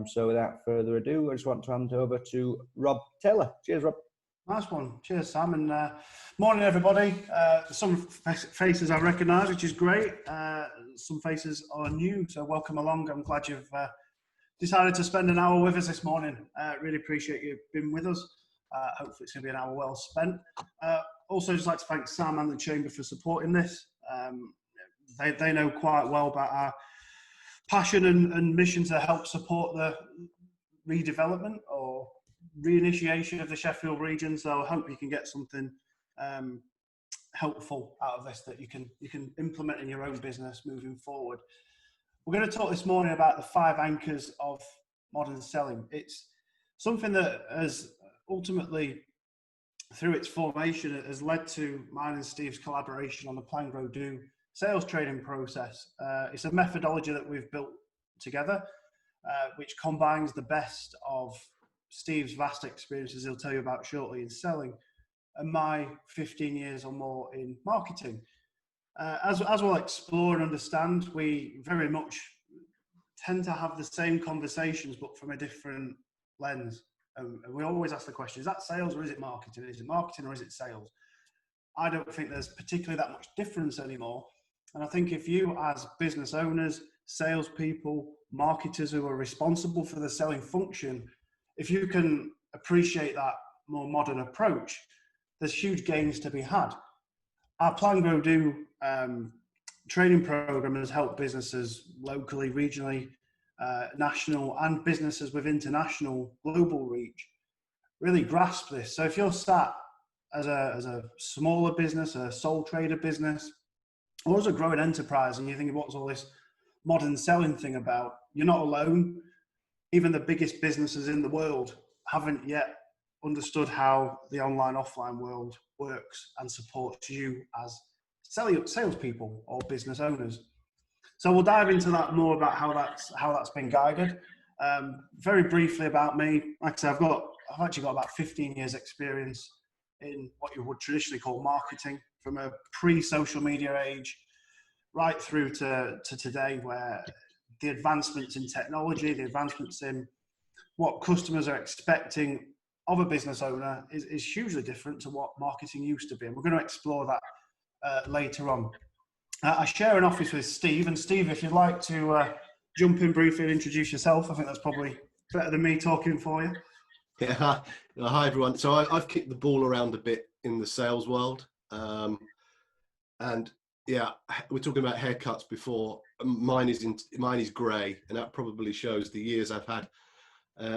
So without further ado, I just want to hand over to Rob Taylor. Cheers, Rob. Nice one. Cheers, Sam. And morning, everybody. Some faces I recognise, which is great. Some faces are new, so welcome along. I'm glad you've decided to spend an hour with us this morning. Really appreciate you being with us. Hopefully it's going to be an hour well spent. Also, just like to thank Sam and the Chamber for supporting this. They know quite well about our passion and mission to help support the redevelopment or reinitiation of the Sheffield region. So I hope you can get something helpful out of this that you can implement in your own business moving forward. We're going to talk this morning about the 5 anchors of modern selling. It's something that has ultimately, through its formation, has led to mine and Steve's collaboration on the Plan, Grow, Do sales training process. It's a methodology that we've built together, which combines the best of Steve's vast experiences he'll tell you about shortly in selling, and my 15 years or more in marketing. As we'll explore and understand, we very much tend to have the same conversations, but from a different lens. And we always ask the question, is that sales or is it marketing? Is it marketing or is it sales? I don't think there's particularly that much difference anymore. And I think if you, as business owners, salespeople, marketers who are responsible for the selling function, if you can appreciate that more modern approach, there's huge gains to be had. Our Plan, Grow, Do training program has helped businesses locally, regionally, national, and businesses with international global reach really grasp this. So if you're sat as a smaller business, a sole trader business, or as a growing enterprise, and you're thinking, what's all this modern selling thing about? You're not alone. Even the biggest businesses in the world haven't yet understood how the online offline world works and supports you as salespeople or business owners. So we'll dive into that more about how that's been guided. Very briefly about me, like I said, I've actually got about 15 years experience in what you would traditionally call marketing, from a pre-social media age right through to today, where the advancements in technology, the advancements in what customers are expecting of a business owner is hugely different to what marketing used to be. And we're going to explore that later on. I share an office with Steve. And Steve, if you'd like to jump in briefly and introduce yourself, I think that's probably better than me talking for you. Yeah, hi everyone. So I've kicked the ball around a bit in the sales world. And yeah, we're talking about haircuts before. Mine is grey, and that probably shows the years I've had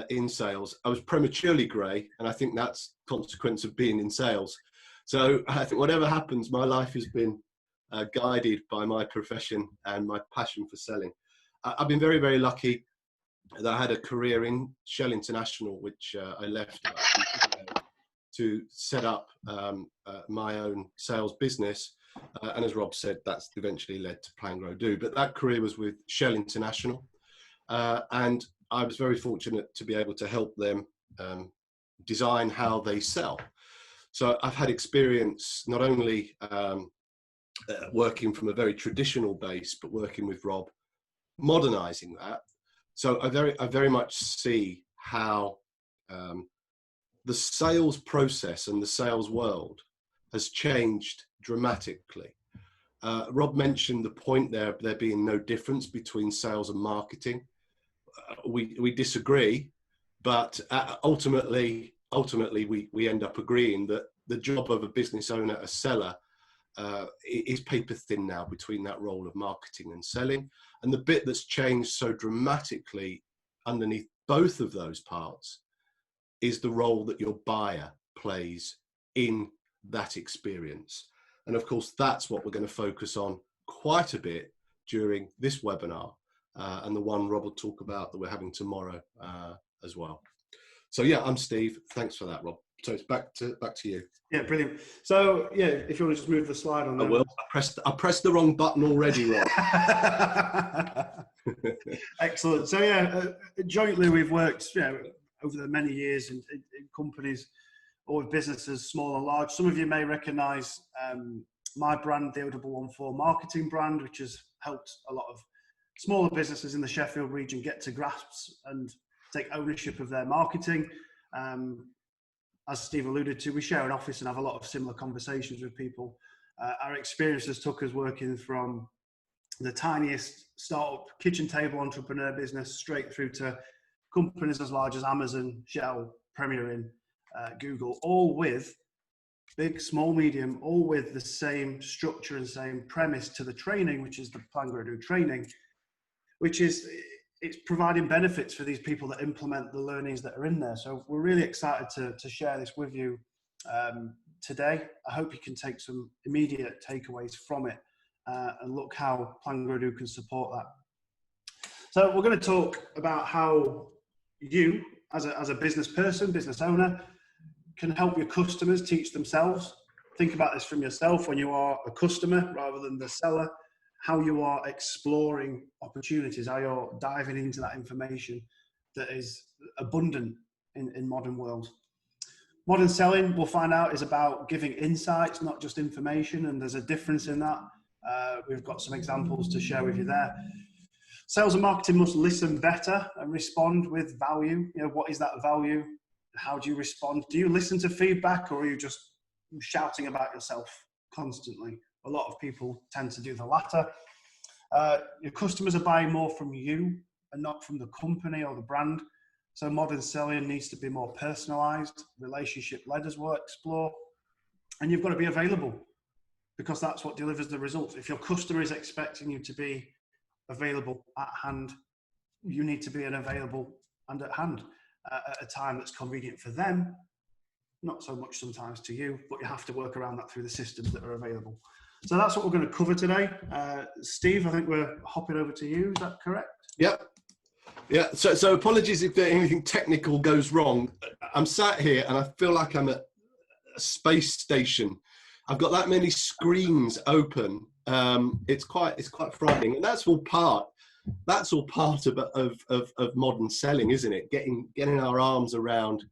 in sales. I was prematurely grey, and I think that's a consequence of being in sales. So I think whatever happens, my life has been guided by my profession and my passion for selling. I've been very, very lucky that I had a career in Shell International, which I left to set up my own sales business. And as Rob said, that's eventually led to Plan, Grow, Do. But that career was with Shell International. And I was very fortunate to be able to help them design how they sell. So I've had experience not only working from a very traditional base, but working with Rob, modernizing that. So I very much see how the sales process and the sales world has changed dramatically. Rob mentioned the point there being no difference between sales and marketing. We disagree, but ultimately we end up agreeing that the job of a business owner, a seller, is paper thin now between that role of marketing and selling. And the bit that's changed so dramatically underneath both of those parts is the role that your buyer plays in that experience. And of course, that's what we're going to focus on quite a bit during this webinar, and the one Rob will talk about that we're having tomorrow as well. So yeah, I'm Steve. Thanks for that, Rob. So it's back to you. Yeah, brilliant. So yeah, if you want to just move the slide on. I will. I pressed the wrong button already, Rob. Excellent. So yeah, jointly we've worked, over the many years in companies or with businesses, small and large. Some of you may recognise my brand, the O114 marketing brand, which has helped a lot of smaller businesses in the Sheffield region get to grasp and take ownership of their marketing. As Steve alluded to, we share an office and have a lot of similar conversations with people. Our experiences took us working from the tiniest startup kitchen table entrepreneur business straight through to companies as large as Amazon, Shell, Premier Inn, Google, all with big, small, medium, all with the same structure and same premise to the training, which is the Plan, Grow, Do training, which is it's providing benefits for these people that implement the learnings that are in there. So we're really excited to share this with you today. I hope you can take some immediate takeaways from it and look how Plan, Grow, Do can support that. So we're going to talk about how you, as a business person, business owner, can help your customers teach themselves. Think about this from yourself when you are a customer rather than the seller, how you are exploring opportunities, how you're diving into that information that is abundant in modern world. Modern selling, we'll find out, is about giving insights, not just information, and there's a difference in that. We've got some examples to share with you there. Sales and marketing must listen better and respond with value. You know, what is that value? How do you respond? Do you listen to feedback, or are you just shouting about yourself constantly? A lot of people tend to do the latter. Your customers are buying more from you and not from the company or the brand. So modern selling needs to be more personalized, relationship-led as we'll explore. And you've got to be available, because that's what delivers the results. If your customer is expecting you to be available at hand, you need to be available and at hand at a time that's convenient for them, not so much sometimes to you, but you have to work around that through the systems that are available. So that's what we're going to cover today. Steve, I think we're hopping over to you. Is that correct? Yep. Yeah. So apologies if anything technical goes wrong. I'm sat here and I feel like I'm at a space station. I've got that many screens open. It's quite frightening, and that's all part of modern selling, isn't it? Getting our arms around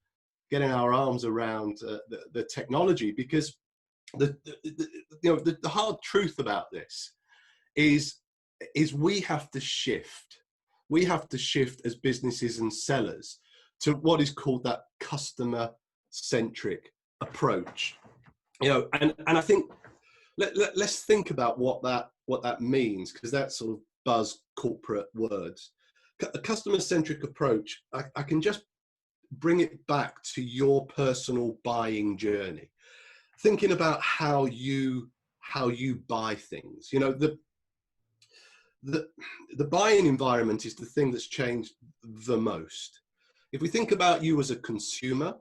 the technology, because the hard truth about this is we have to shift. We have to shift as businesses and sellers to what is called that customer-centric approach. You know, and I think let's think about what that means, because that's sort of buzz corporate words. A customer-centric approach, I can just bring it back to your personal buying journey. Thinking about how you buy things. You know, the buying environment is the thing that's changed the most. If we think about you as a consumer,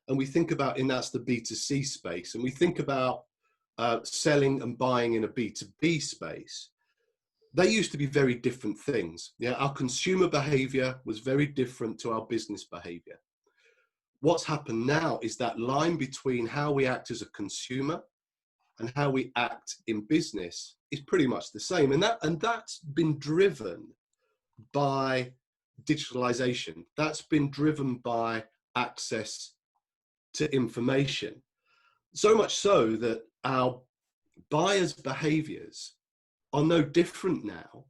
and we think about, and that's the B2C space, and we think about selling and buying in a B2B space, they used to be very different things. Yeah, our consumer behavior was very different to our business behavior. What's happened now is that line between how we act as a consumer and how we act in business is pretty much the same. And that's been driven by digitalization. That's been driven by access to information. So much so that our buyers' behaviors are no different now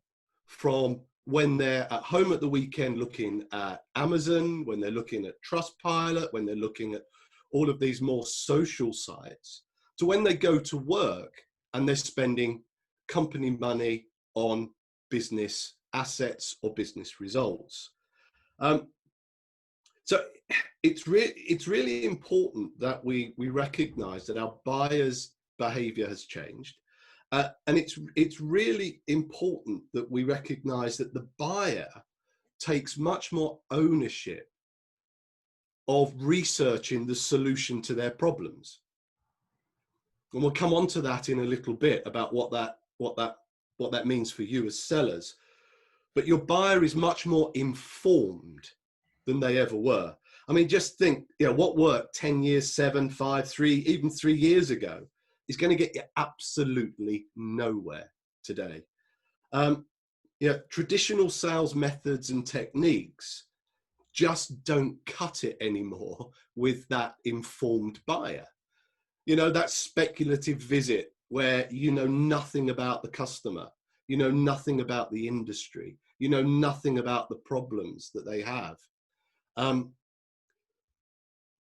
from when they're at home at the weekend looking at Amazon, when they're looking at Trustpilot, when they're looking at all of these more social sites, to when they go to work and they're spending company money on business assets or business results. So it's really important that we recognize that our buyers' behavior has changed. And it's really important that we recognize that the buyer takes much more ownership of researching the solution to their problems. And we'll come on to that in a little bit about what that means for you as sellers. But your buyer is much more informed than they ever were. I mean, just think, you know, what worked 10 years, 7, 5, 3, even 3 years ago is going to get you absolutely nowhere today. Traditional sales methods and techniques just don't cut it anymore with that informed buyer. You know, that speculative visit where you know nothing about the customer. You know nothing about the industry. You know nothing about the problems that they have.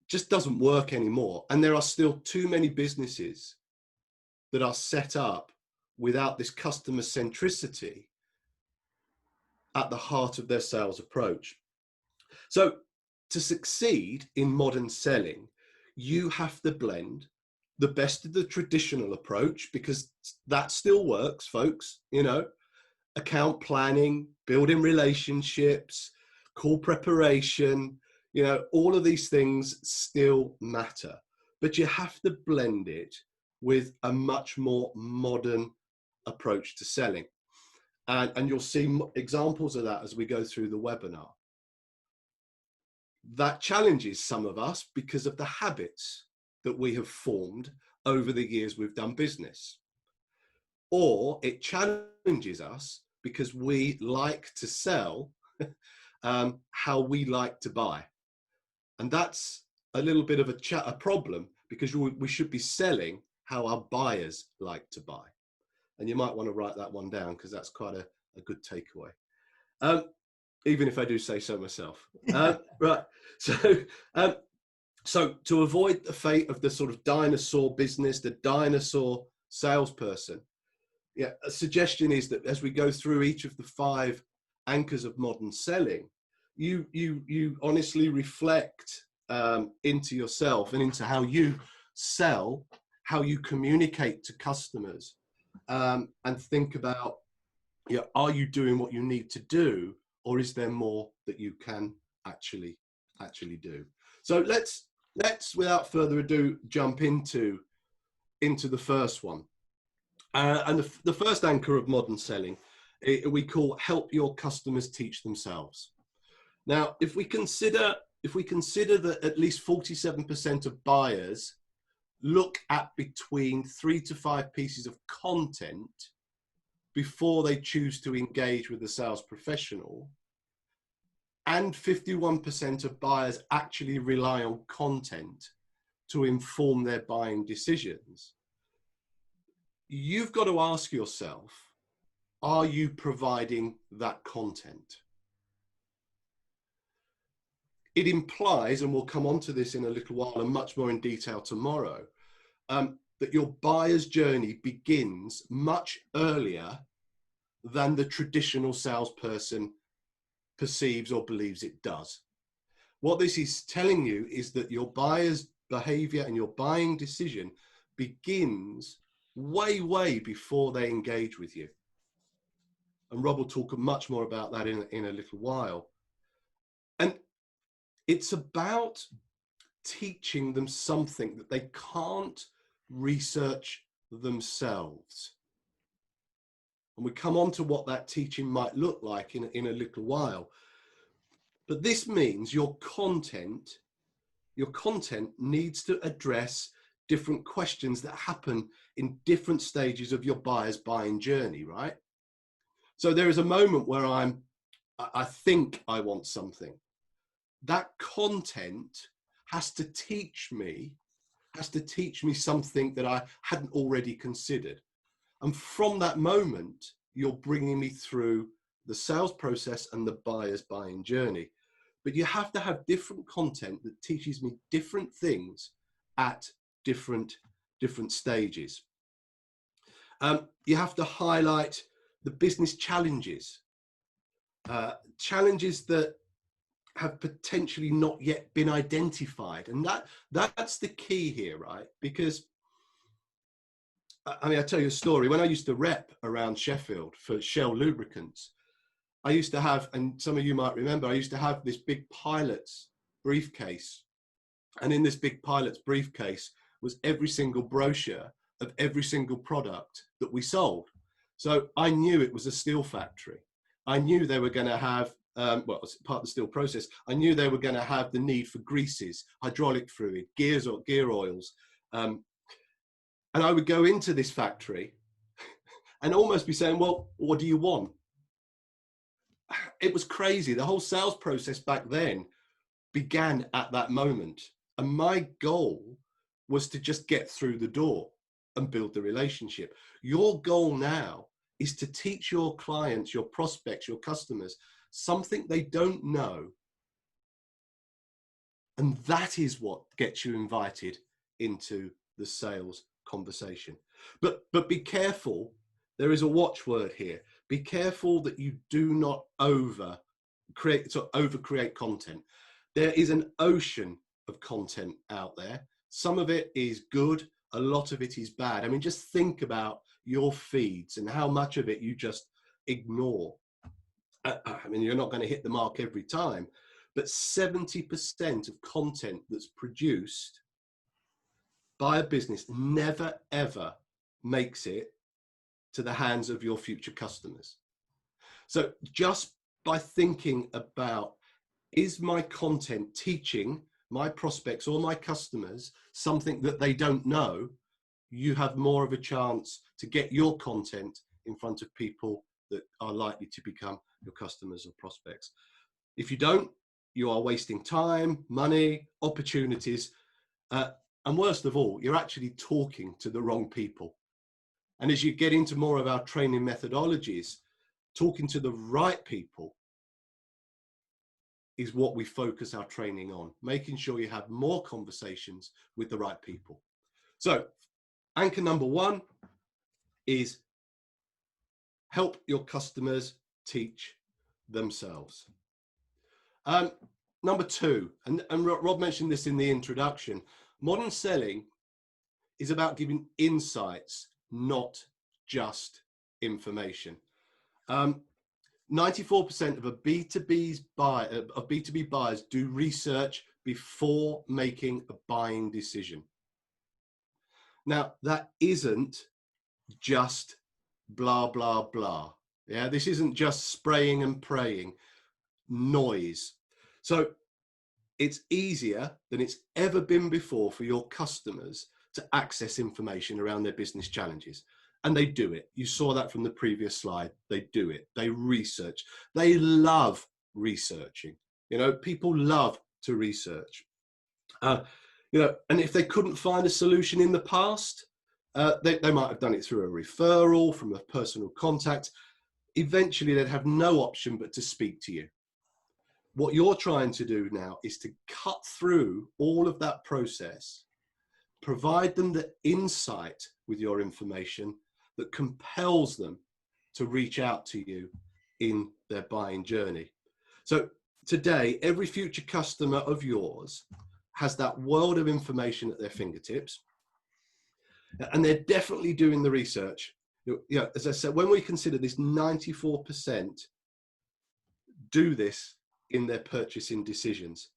Just doesn't work anymore. And there are still too many businesses that are set up without this customer centricity at the heart of their sales approach. So to succeed in modern selling, you have to blend the best of the traditional approach, because that still works, folks, you know, account planning, building relationships, call preparation, you know, all of these things still matter, but you have to blend it with a much more modern approach to selling. And you'll see examples of that as we go through the webinar. That challenges some of us because of the habits that we have formed over the years we've done business. Or it challenges us because we like to sell how we like to buy. And that's a little bit of a problem, because we should be selling how our buyers like to buy. And you might want to write that one down, because that's quite a good takeaway. Even if I do say so myself. Right. So to avoid the fate of the sort of dinosaur business, the dinosaur salesperson, yeah, a suggestion is that as we go through each of the 5 anchors of modern selling, you honestly reflect into yourself and into how you sell, how you communicate to customers, and think about, you know, are you doing what you need to do, or is there more that you can actually do? So let's without further ado jump into the first one. And the first anchor of modern selling, we call help your customers teach themselves. Now, if we consider that at least 47% of buyers look at between 3 to 5 pieces of content before they choose to engage with a sales professional, and 51% of buyers actually rely on content to inform their buying decisions, you've got to ask yourself, are you providing that content? It implies, and we'll come on to this in a little while and much more in detail tomorrow, that your buyer's journey begins much earlier than the traditional salesperson perceives or believes it does. What this is telling you is that your buyer's behavior and your buying decision begins way before they engage with you. And Rob will talk much more about that in a little while. And it's about teaching them something that they can't research themselves. And we come on to what that teaching might look like in a little while. But this means your content needs to address different questions that happen in different stages of your buyer's buying journey, right? So there is a moment where I think I want something. That content has to teach me something that I hadn't already considered. And from that moment, you're bringing me through the sales process and the buyer's buying journey. But you have to have different content that teaches me different things at different stages. You have to highlight the business challenges, challenges that have potentially not yet been identified. And that's the key here, right? Because I mean, I'll tell you a story. When I used to rep around Sheffield for Shell lubricants, I used to have, and some of you might remember, I used to have this big pilot's briefcase. And in this big pilot's briefcase was every single brochure of every single product that we sold. So I knew it was a steel factory. I knew they were going to have, well, as part of the steel process, I knew they were going to have the need for greases, hydraulic fluid, gears or gear oils. And I would go into this factory and almost be saying, well, what do you want? It was crazy. The whole sales process back then began at that moment. And my goal was to just get through the door and build the relationship. Your goal now is to teach your clients, your prospects, your customers, something they don't know. And that is what gets you invited into the sales conversation. But be careful. There is a watchword here. Be careful that you do not overcreate content. There is an ocean of content out there. Some of it is good. A lot of it is bad. I mean, just think about your feeds and how much of it you just ignore. I mean, you're not going to hit the mark every time, but 70% of content that's produced by a business never, ever makes it to the hands of your future customers. So just by thinking about, is my content teaching my prospects or my customers something that they don't know, you have more of a chance to get your content in front of people that are likely to become your customers or prospects. If you don't, you are wasting time, money, opportunities, and worst of all, you're actually talking to the wrong people. And as you get into more of our training methodologies, talking to the right people is what we focus our training on, making sure you have more conversations with the right people. So anchor number one is help your customers teach themselves. Number two, and Rob mentioned this in the introduction, modern selling is about giving insights, not just information. 94% of B2B buyers do research before making a buying decision. Now, that isn't just blah, blah, blah. Yeah, this isn't just spraying and praying noise. So it's easier than it's ever been before for your customers to access information around their business challenges. And they do it. You saw that from the previous slide. They do it. They research. They love researching. You know, people love to research. You know, and if they couldn't find a solution in the past, they might have done it through a referral from a personal contact. Eventually, they'd have no option but to speak to you. What you're trying to do now is to cut through all of that process, provide them the insight with your information that compels them to reach out to you in their buying journey. So today, every future customer of yours has that world of information at their fingertips, and they're definitely doing the research. You know, as I said, when we consider this, 94% do this in their purchasing decisions.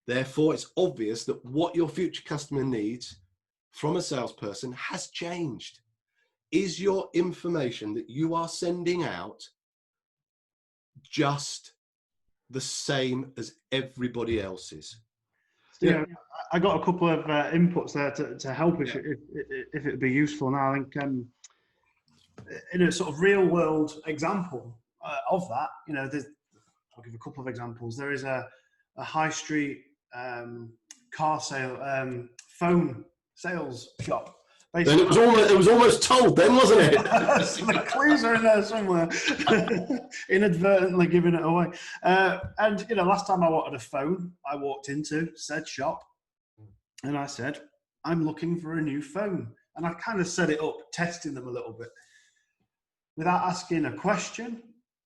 Therefore, it's obvious that what your future customer needs from a salesperson has changed. Is your information that you are sending out just the same as everybody else's? Yeah, I got a couple of inputs there to help if it would be useful. Now, I think in a sort of real world example of that, you know, I'll give a couple of examples. There is a high street car sale, phone sales shop. Then it was almost told then, wasn't it? The clues are in there somewhere. Inadvertently giving it away. And, you know, last time I wanted a phone, I walked into said shop and I said, I'm looking for a new phone. And I kind of set it up, testing them a little bit without asking a question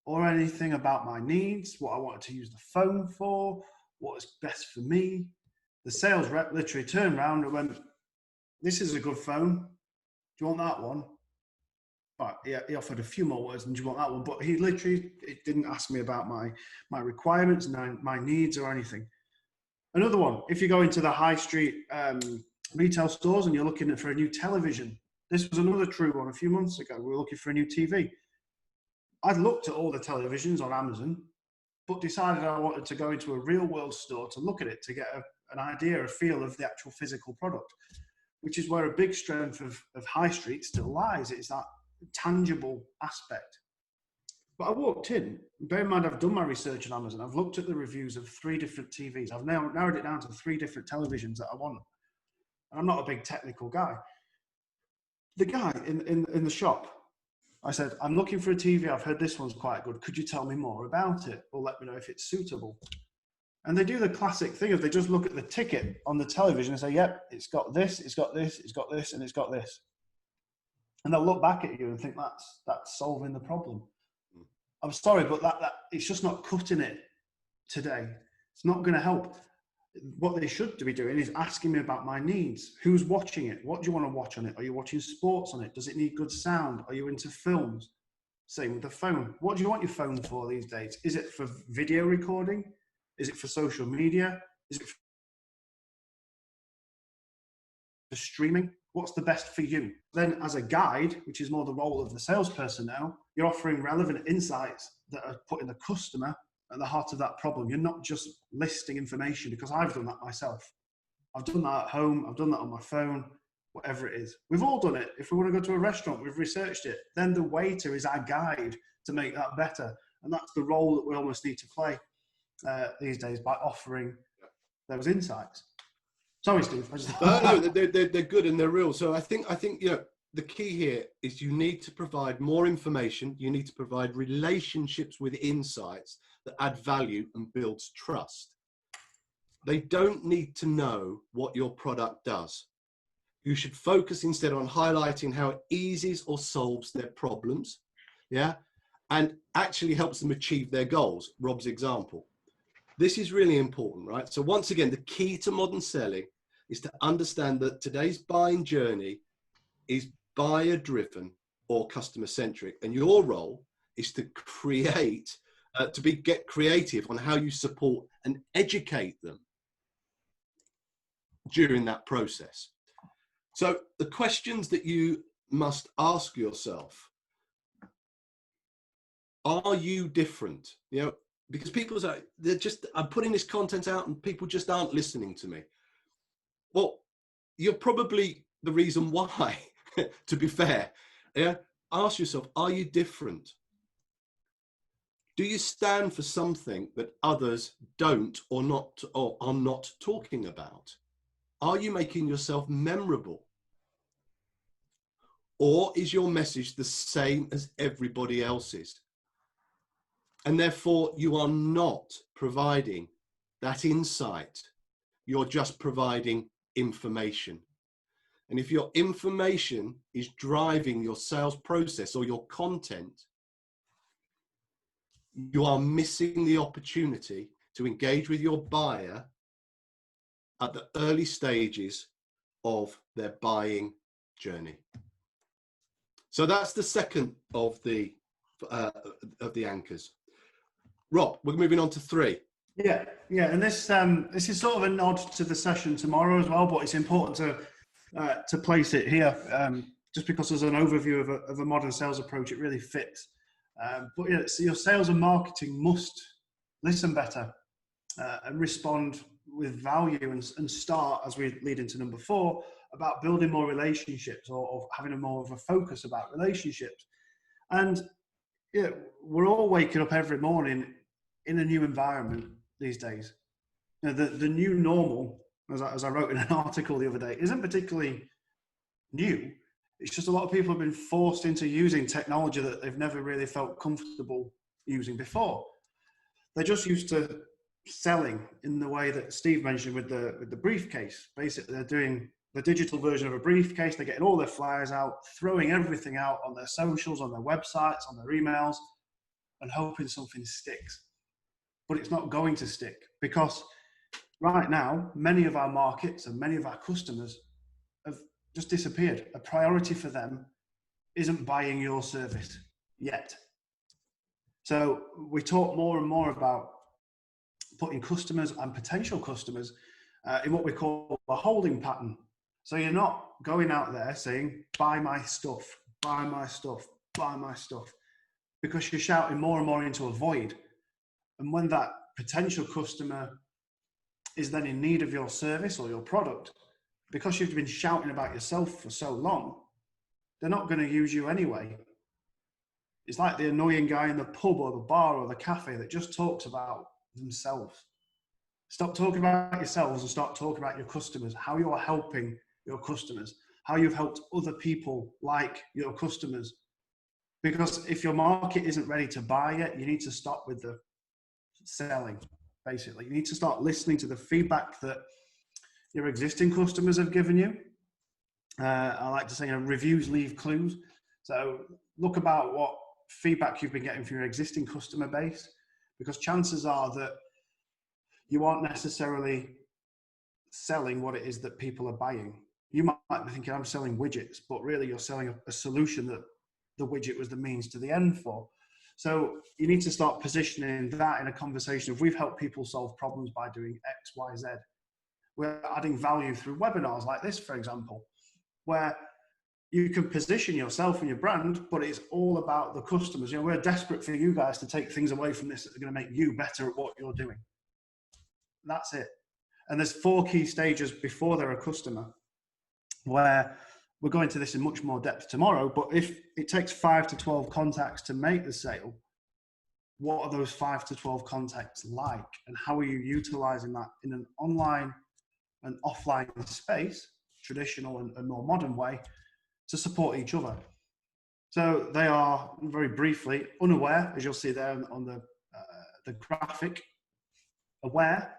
or anything about my needs, what I wanted to use the phone for, what was best for me. The sales rep literally turned around and went, this is a good phone. Do you want that one? But he offered a few more words, and do you want that one? But he literally didn't ask me about my requirements, my needs or anything. Another one, if you go into the high street retail stores and you're looking for a new television, this was another true one a few months ago. We were looking for a new TV. I'd looked at all the televisions on Amazon, but decided I wanted to go into a real world store to look at it, to get an idea, a feel of the actual physical product, which is where a big strength of high street still lies. It's that tangible aspect. But I walked in, bear in mind I've done my research on Amazon, I've looked at the reviews of 3 different TVs, I've now narrowed it down to 3 different televisions that I want. And I'm not a big technical guy. The guy in the shop I said, I'm looking for a TV. I've heard this one's quite good. Could you tell me more about it? Or let me know if it's suitable. And they do the classic thing of they just look at the ticket on the television and say, yep, it's got this, it's got this, it's got this, and it's got this. And they'll look back at you and think that's solving the problem. I'm sorry, but that it's just not cutting it today. It's not going to help. What they should be doing is asking me about my needs. Who's watching it? What do you want to watch on it? Are you watching sports on it? Does it need good sound? Are you into films? Same with the phone. What do you want your phone for these days? Is it for video recording? Is it for social media? Is it for streaming? What's the best for you? Then as a guide, which is more the role of the salesperson now, you're offering relevant insights that are putting the customer at the heart of that problem. You're not just listing information, because I've done that myself. I've done that at home. I've done that on my phone, whatever it is. We've all done it. If we want to go to a restaurant, we've researched it. Then the waiter is our guide to make that better. And that's the role that we almost need to play these days by offering those insights. Sorry, Steve. No, they're good and they're real. So I think the key here is you need to provide more information. You need to provide relationships with insights that add value and builds trust. They don't need to know what your product does. You should focus instead on highlighting how it eases or solves their problems, and actually helps them achieve their goals. Rob's example. This is really important, right? So once again, the key to modern selling is to understand that today's buying journey is buyer-driven or customer-centric, and your role is to get creative on how you support and educate them during that process. So the questions that you must ask yourself: are you different? Because people say, I'm putting this content out and people just aren't listening to me. Well, you're probably the reason why, to be fair. Ask yourself, are you different? Do you stand for something that others don't or are not talking about? Are you making yourself memorable? Or is your message the same as everybody else's? And therefore, you are not providing that insight. You're just providing information. And if your information is driving your sales process or your content, you are missing the opportunity to engage with your buyer at the early stages of their buying journey. So that's the second of the anchors. Rob, we're moving on to 3. Yeah, and this is sort of a nod to the session tomorrow as well, but it's important to place it here, just because as an overview of a modern sales approach, it really fits. But yeah, so your sales and marketing must listen better and respond with value and start, as we lead into number 4, about building more relationships or having more of a focus about relationships. And we're all waking up every morning in a new environment these days. The new normal, as I wrote in an article the other day, isn't particularly new. It's just a lot of people have been forced into using technology that they've never really felt comfortable using before. They're just used to selling in the way that Steve mentioned with the briefcase. Basically, they're doing the digital version of a briefcase. They're getting all their flyers out, throwing everything out on their socials, on their websites, on their emails, and hoping something sticks. But it's not going to stick, because right now, many of our markets and many of our customers have just disappeared. A priority for them isn't buying your service yet. So we talk more and more about putting customers and potential customers in what we call a holding pattern. So you're not going out there saying, buy my stuff, buy my stuff, buy my stuff, because you're shouting more and more into a void. And when that potential customer is then in need of your service or your product, because you've been shouting about yourself for so long, they're not going to use you anyway. It's like the annoying guy in the pub or the bar or the cafe that just talks about themselves. Stop talking about yourselves and start talking about your customers, how you are helping your customers, how you've helped other people like your customers. Because if your market isn't ready to buy yet, you need to stop with the selling, basically. You need to start listening to the feedback that your existing customers have given you. I like to say, reviews leave clues. So look about what feedback you've been getting from your existing customer base, because chances are that you aren't necessarily selling what it is that people are buying. You might be thinking, I'm selling widgets, but really you're selling a solution that the widget was the means to the end for. So you need to start positioning that in a conversation of, we've helped people solve problems by doing X, Y, Z. We're adding value through webinars like this, for example, where you can position yourself and your brand, but it's all about the customers. We're desperate for you guys to take things away from this that are going to make you better at what you're doing. That's it. And there's 4 key stages before they're a customer, where we're going to this in much more depth tomorrow. But if it takes 5 to 12 contacts to make the sale, what are those 5 to 12 contacts like? And how are you utilizing that in an online and offline space, traditional and more modern way, to support each other? So they are, very briefly, unaware, as you'll see there on the graphic, aware,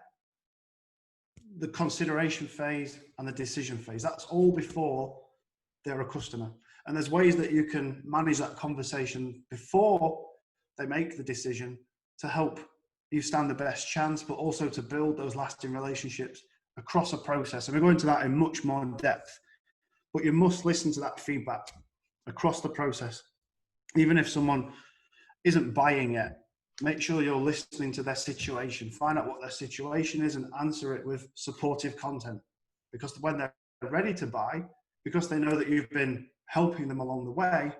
the consideration phase, and the decision phase. That's all before they're a customer. And there's ways that you can manage that conversation before they make the decision to help you stand the best chance, but also to build those lasting relationships across a process. And we're going into that in much more depth, but you must listen to that feedback across the process. Even if someone isn't buying yet, make sure you're listening to their situation, find out what their situation is and answer it with supportive content. Because when they're ready to buy, because they know that you've been helping them along the way,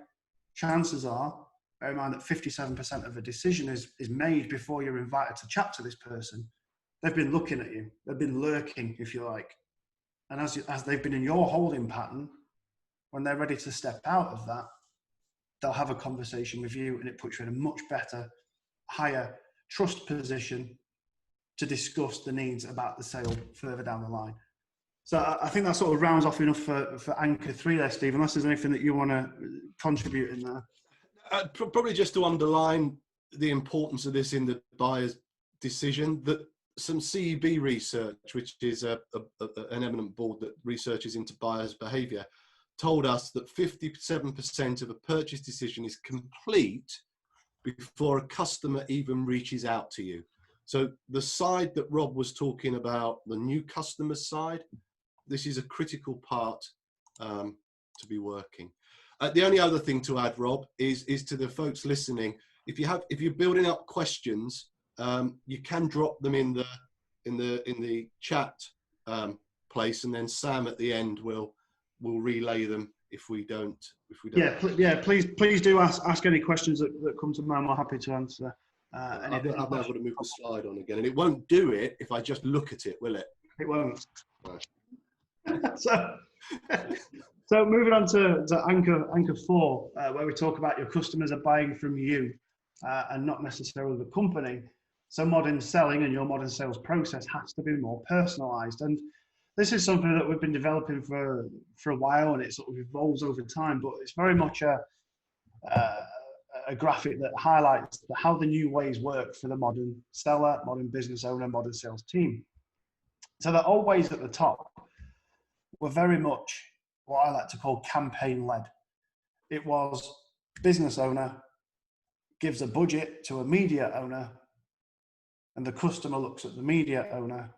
chances are, bear in mind that 57% of a decision is made before you're invited to chat to this person. They've been looking at you. They've been lurking, if you like. And as they've been in your holding pattern, when they're ready to step out of that, they'll have a conversation with you, and it puts you in a much better, higher trust position to discuss the needs about the sale further down the line. So I think that sort of rounds off enough for Anchor 3 there, Steve, unless there's anything that you want to contribute in there. Probably just to underline the importance of this in the buyer's decision, that some CEB research, which is an eminent board that researches into buyers' behaviour, told us that 57% of a purchase decision is complete before a customer even reaches out to you. So the side that Rob was talking about, the new customer side, this is a critical part to be working. The only other thing to add, Rob, is to the folks listening. If you're building up questions, you can drop them in the chat place, and then Sam at the end will relay them if we don't. Please do ask any questions that come to mind. I'm happy to answer. I'll be able to move the slide on again, and it won't do it if I just look at it, will it? It won't. So moving on to Anchor 4, where we talk about your customers are buying from you and not necessarily the company. So modern selling and your modern sales process has to be more personalized. And this is something that we've been developing for a while, and it sort of evolves over time, but it's very much a graphic that highlights how the new ways work for the modern seller, modern business owner, modern sales team. So the old ways at the top were very much what I like to call campaign-led. It was business owner gives a budget to a media owner, and the customer looks at the media owner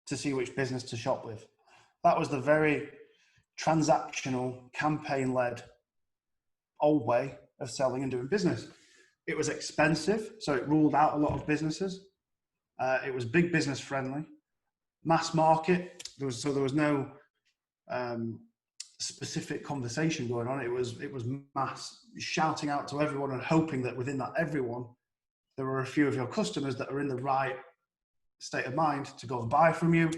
to see which business to shop with. That was the very transactional, campaign-led old way of selling and doing business. It was expensive, so it ruled out a lot of businesses. It was big business friendly, mass market. There was no specific conversation going on. It was mass, shouting out to everyone and hoping that within that everyone, there were a few of your customers that are in the right state of mind to go and buy from you.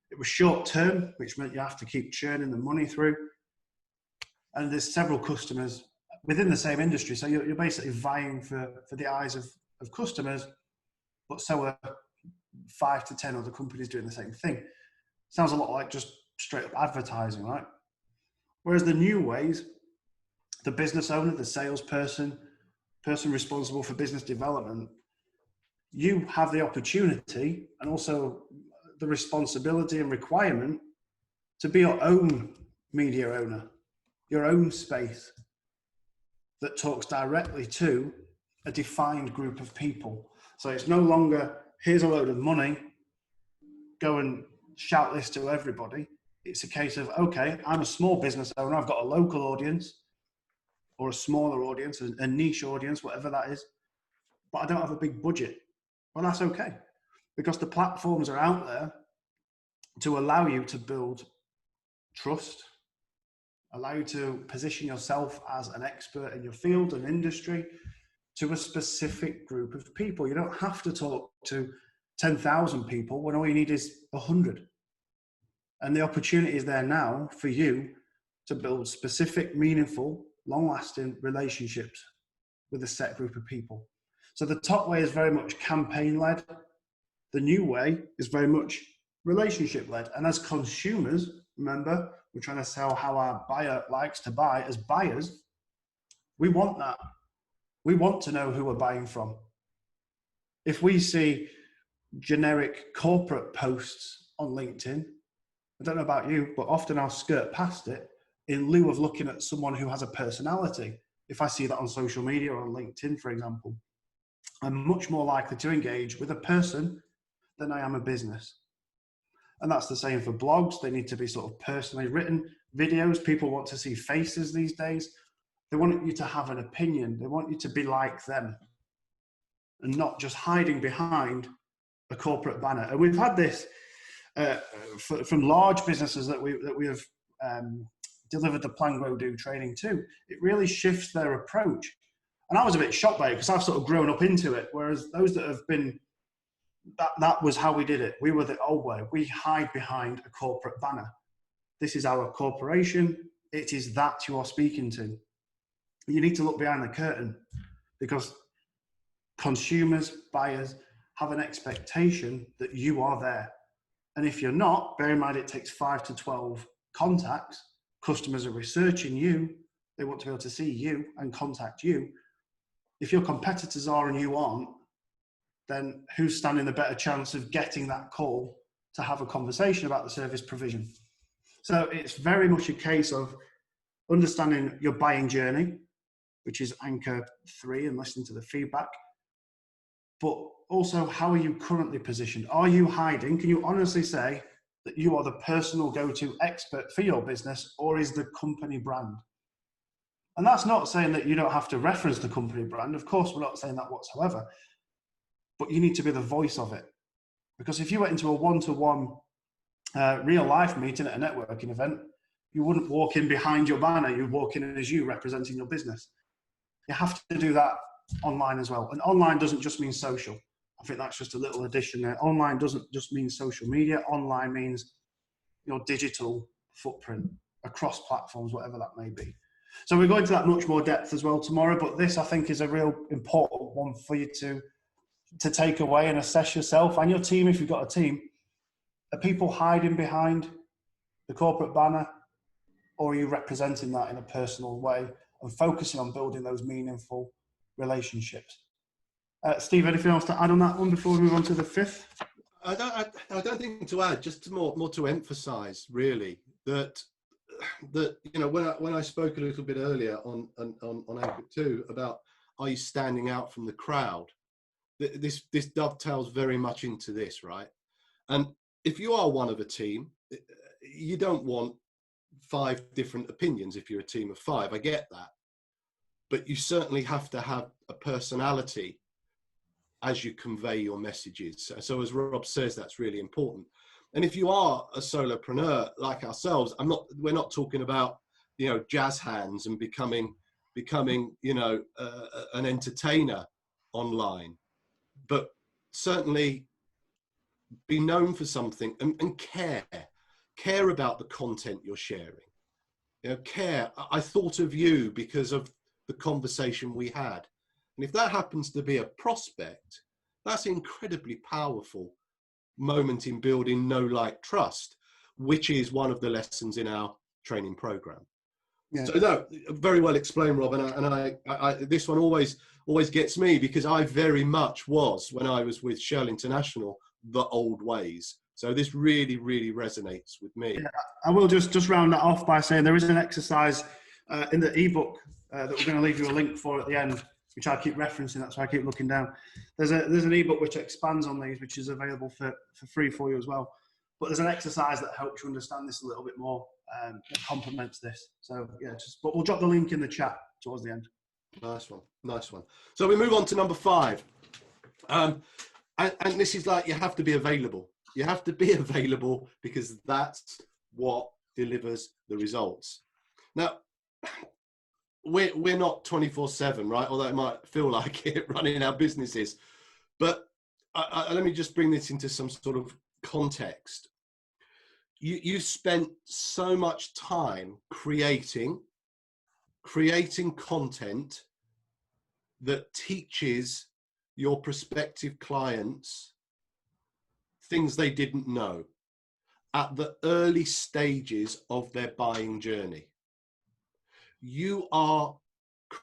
It was short term, which meant you have to keep churning the money through. And there's several customers within the same industry. So you're basically vying for the eyes of customers, but so are 5 to 10 other companies doing the same thing. Sounds a lot like just straight up advertising, right? Whereas the new ways, the business owner, the salesperson, person responsible for business development, you have the opportunity and also the responsibility and requirement to be your own media owner, your own space that talks directly to a defined group of people. So it's no longer, here's a load of money, go and shout this to everybody. It's a case of, okay, I'm a small business owner, I've got a local audience or a smaller audience, a niche audience, whatever that is, but I don't have a big budget. Well, that's okay, because the platforms are out there to allow you to build trust, allow you to position yourself as an expert in your field and industry to a specific group of people. You don't have to talk to 10,000 people when all you need is 100. And the opportunity is there now for you to build specific, meaningful, long-lasting relationships with a set group of people. So the top way is very much campaign-led. The new way is very much relationship-led. And as consumers, remember, we're trying to sell how our buyer likes to buy. As buyers, we want that. We want to know who we're buying from. If we see generic corporate posts on LinkedIn, I don't know about you, but often I'll skirt past it in lieu of looking at someone who has a personality. If I see that on social media or on LinkedIn, for example, I'm much more likely to engage with a person than I am a business. And that's the same for blogs. They need to be sort of personally written. Videos, people want to see faces these days. They want you to have an opinion. They want you to be like them and not just hiding behind a corporate banner. And we've had this from large businesses that we have delivered the Plan, Grow, Do training to. It really shifts their approach. And I was a bit shocked by it because I've sort of grown up into it. Whereas those that have been, that was how we did it. We were the old way. We hide behind a corporate banner. This is our corporation. It is that you are speaking to. You need to look behind the curtain because consumers, buyers have an expectation that you are there. And if you're not, bear in mind it takes 5 to 12 contacts. Customers are researching you. They want to be able to see you and contact you. If your competitors are and you aren't, then who's standing the better chance of getting that call to have a conversation about the service provision? So it's very much a case of understanding your buying journey, which is anchor 3, and listening to the feedback. But also, how are you currently positioned? Are you hiding? Can you honestly say that you are the personal go-to expert for your business, or is the company brand? And that's not saying that you don't have to reference the company brand. Of course, we're not saying that whatsoever. But you need to be the voice of it. Because if you went into a one-to-one real life meeting at a networking event, you wouldn't walk in behind your banner. You'd walk in as you representing your business. You have to do that online as well. And online doesn't just mean social. I think that's just a little addition there. Online doesn't just mean social media. Online means your digital footprint across platforms, whatever that may be. So we're going to that much more depth as well tomorrow, but this I think is a real important one for you to take away and assess yourself and your team. If you've got a team, are people hiding behind the corporate banner, or are you representing that in a personal way and focusing on building those meaningful relationships? Steve, anything else to add on that one before we move on to the 5th? I don't think to add, just more to emphasise really that you know, when I spoke a little bit earlier on Anchor 2 about are you standing out from the crowd, this dovetails very much into this, right? And if you are one of a team, you don't want 5 different opinions if you're a team of 5. I get that, but you certainly have to have a personality as you convey your messages. So as Rob says, that's really important. And if you are a solopreneur like ourselves, we're not talking about, you know, jazz hands and becoming, you know, an entertainer online, but certainly be known for something and care about the content you're sharing. You know, care. I thought of you because of the conversation we had. And if that happens to be a prospect, that's an incredibly powerful moment in building know, like, trust, which is one of the lessons in our training program. Yeah. So no, very well explained, Rob. And I this one always gets me, because I very much was, when I was with Shell International, the old ways. So this really, really resonates with me. Yeah, I will just round that off by saying there is an exercise in the ebook that we're going to leave you a link for at the end, which I keep referencing. That's why I keep looking down. There's an ebook which expands on these, which is available for free for you as well. But there's an exercise that helps you understand this a little bit more, that complements this. So yeah, but we'll drop the link in the chat towards the end. Nice one, nice one. So we move on to number 5, and this is like, you have to be available. You have to be available, because that's what delivers the results. Now, we're not 24/7, right? Although it might feel like it running our businesses. But let me just bring this into some sort of context. You spent so much time creating content that teaches your prospective clients things they didn't know at the early stages of their buying journey. You are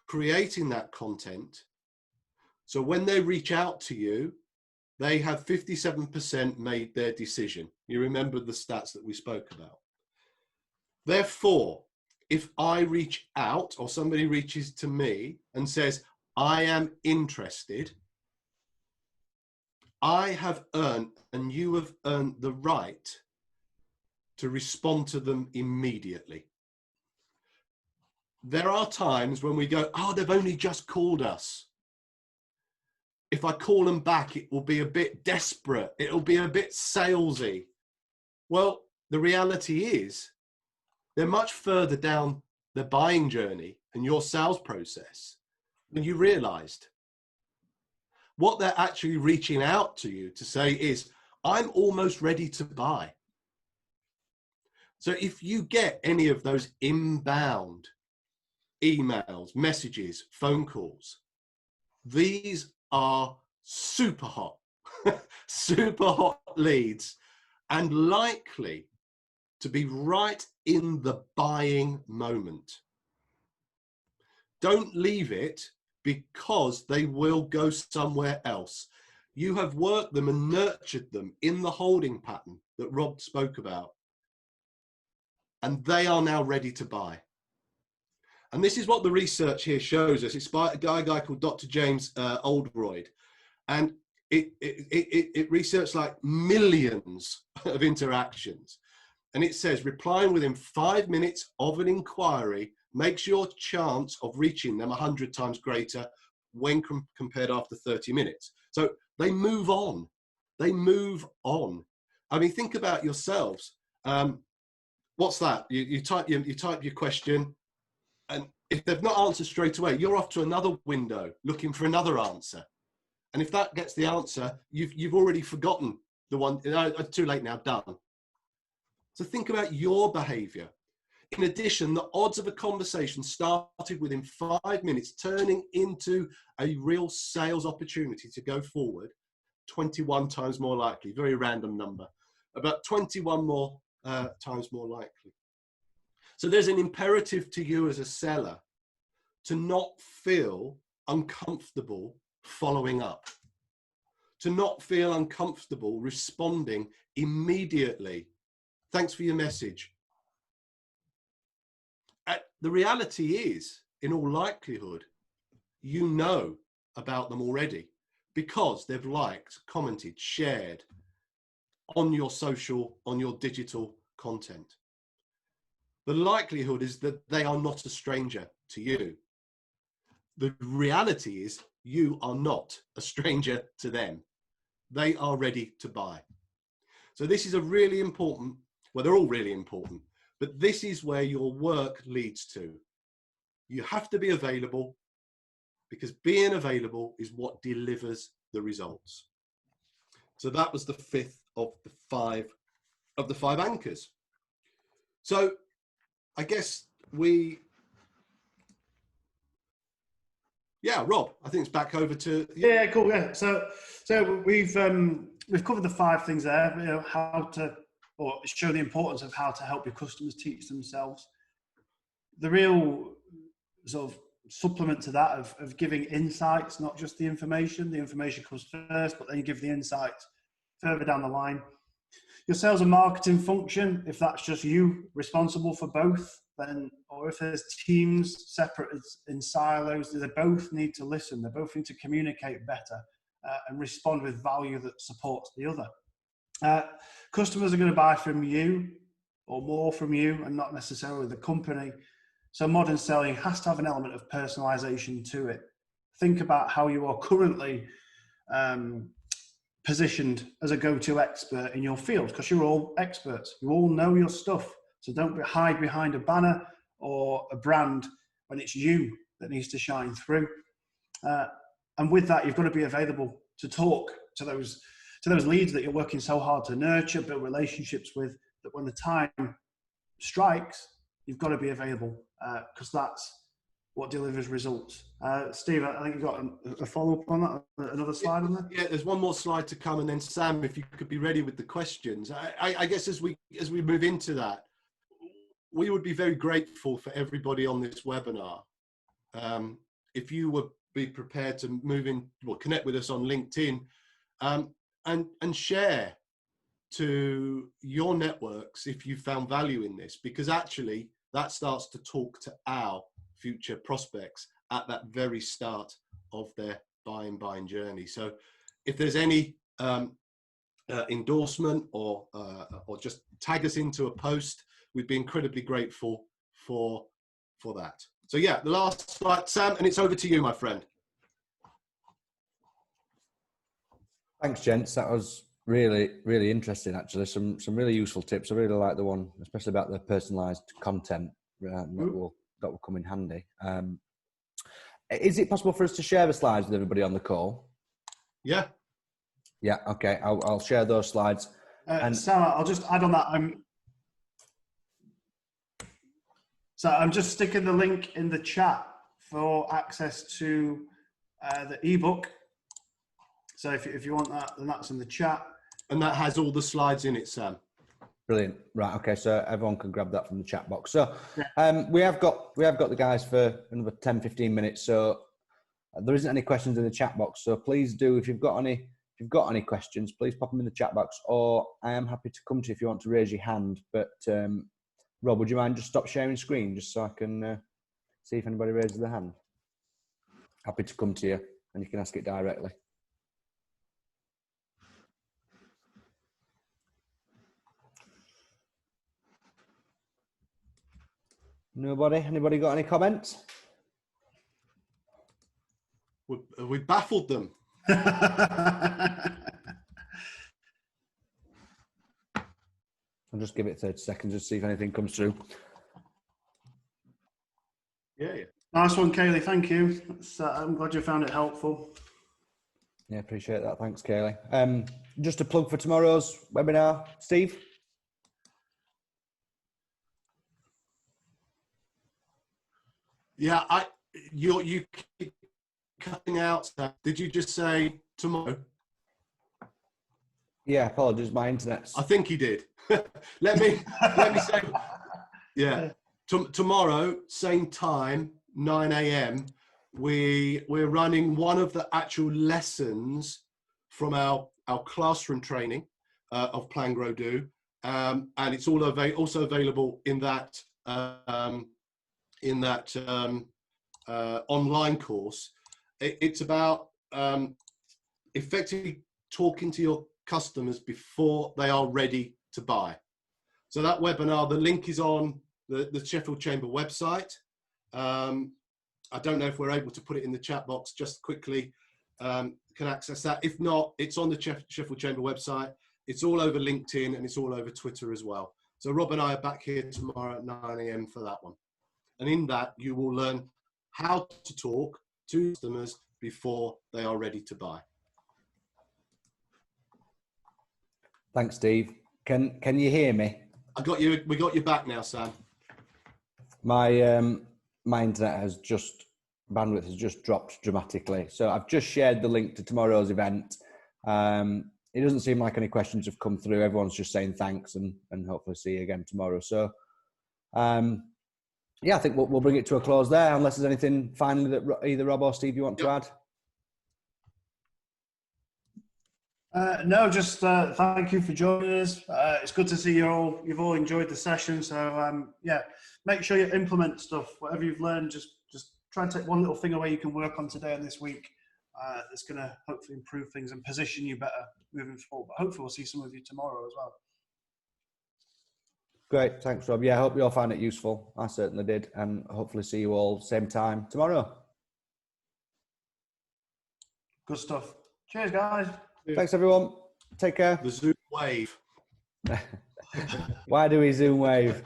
creating that content, so when they reach out to you, they have 57% made their decision. You remember the stats that we spoke about. Therefore, if I reach out, or somebody reaches to me and says, I am interested, I have earned, and you have earned, the right to respond to them immediately. There are times when we go, oh, they've only just called us. If I call them back, it will be a bit desperate. It'll be a bit salesy. Well, the reality is they're much further down the buying journey and your sales process than you realized. What they're actually reaching out to you to say is, I'm almost ready to buy. So if you get any of those inbound emails, messages, phone calls, these are super hot, super hot leads, and likely to be right in the buying moment. Don't leave it, because they will go somewhere else. You have worked them and nurtured them in the holding pattern that Rob spoke about, and they are now ready to buy. And this is what the research here shows us. It's by a guy called Dr. James Oldroyd. And it researched like millions of interactions. And it says, replying within 5 minutes of an inquiry makes your chance of reaching them 100 times greater when compared after 30 minutes. So they move on. They move on. I mean, think about yourselves. What's that? You type your question, and if they've not answered straight away, you're off to another window looking for another answer. And if that gets the answer, you've already forgotten the one. Too late now, done. So think about your behavior. In addition, the odds of a conversation started within 5 minutes turning into a real sales opportunity to go forward, 21 times more likely. Very random number. About 21 more times more likely. So there's an imperative to you as a seller to not feel uncomfortable following up, to not feel uncomfortable responding immediately. Thanks for your message. The reality is, in all likelihood, you know about them already, because they've liked, commented, shared on your social, on your digital content. The likelihood is that they are not a stranger to you. The reality is you are not a stranger to them. They are ready to buy. So this is a really important, well, they're all really important, but this is where your work leads to. You have to be available, because being available is what delivers the results. So that was the 5th of the five anchors. So I guess Rob, I think it's back over to you. Yeah, cool. Yeah. So we've covered the 5 things there. You know, how to, or show the importance of how to help your customers teach themselves. the real sort of supplement to that of giving insights, not just the information. The information comes first, but then you give the insights further down the line. Your sales and marketing function, if that's just you responsible for both, then, or if there's teams separate in silos, they both need to listen. They both need to communicate better and respond with value that supports the other. Customers are going to buy from you or more from you and not necessarily the company. So modern selling has to have an element of personalization to it. Think about how you are currently positioned as a go-to expert in your field, because you're all experts. You all know your stuff. So don't hide behind a banner or a brand when it's you that needs to shine through. And with that, you've got to be available to talk to those leads that you're working so hard to nurture, build relationships with, that when the time strikes, you've got to be available, because that's what delivers results. Steve, I think you've got a follow-up on that, another slide on that? Yeah, there's one more slide to come, and then Sam, if you could be ready with the questions. I guess as we move into that, we would be very grateful for everybody on this webinar. If you would be prepared to connect with us on LinkedIn, and share to your networks if you found value in this, because actually that starts to talk to our future prospects at that very start of their buying journey. So if there's any endorsement or just tag us into a post, we'd be incredibly grateful for that. So yeah, the last slide, Sam, and it's over to you, my friend. Thanks, gents. That was really, really interesting, actually. Some really useful tips. I really like the one, especially about the personalised content. That will come in handy. Is it possible for us to share the slides with everybody on the call? Yeah. Yeah, okay. I'll share those slides. And Sarah, I'll just add on that. I'm just sticking the link in the chat for access to the ebook. So if you want that, then that's in the chat. And that has all the slides in it, Sam. Brilliant. Right. Okay. So everyone can grab that from the chat box. So we have got the guys for another 10, 15 minutes. So there isn't any questions in the chat box. So please do, if you've got any questions, please pop them in the chat box, or I am happy to come to you if you want to raise your hand. But Rob, would you mind just stop sharing screen just so I can see if anybody raises their hand? Happy to come to you and you can ask it directly. Nobody? Anybody got any comments? We baffled them. I'll just give it 30 seconds to see if anything comes through. Yeah. Nice one, Kaylee. Thank you. I'm glad you found it helpful. Yeah, appreciate that. Thanks, Kaylee. Just a plug for tomorrow's webinar, Steve. Yeah, you keep cutting out. Did you just say tomorrow? Yeah, apologies, my internet's... I think he did. let me say, yeah. Tomorrow, same time, 9 a.m. We're running one of the actual lessons from our classroom training of Plan, Grow, Do, and it's also available in that online course. It's about effectively talking to your customers before they are ready to buy. So that webinar, the link is on the Sheffield Chamber website. I don't know if we're able to put it in the chat box just quickly. Can access that. If not, it's on the Sheffield Chamber website. It's all over LinkedIn and it's all over Twitter as well. So Rob and I are back here tomorrow at 9 a.m. for that one. And in that, you will learn how to talk to customers before they are ready to buy. Thanks, Steve. Can you hear me? I got you. We got you back now, Sam. My my internet bandwidth has just dropped dramatically. So I've just shared the link to tomorrow's event. It doesn't seem like any questions have come through. Everyone's just saying thanks and hopefully see you again tomorrow. So yeah, I think we'll bring it to a close there, unless there's anything finally that either Rob or Steve you want to add. No, just thank you for joining us. It's good to see you've all enjoyed the session. So yeah, make sure you implement stuff. Whatever you've learned, just try and take one little thing away you can work on today and this week. That's going to hopefully improve things and position you better moving forward. But hopefully we'll see some of you tomorrow as well. Great, thanks, Rob. Yeah, I hope you all found it useful. I certainly did, and hopefully see you all same time tomorrow. Good stuff. Cheers, guys. Thanks, everyone. Take care. The Zoom wave. Why do we Zoom wave?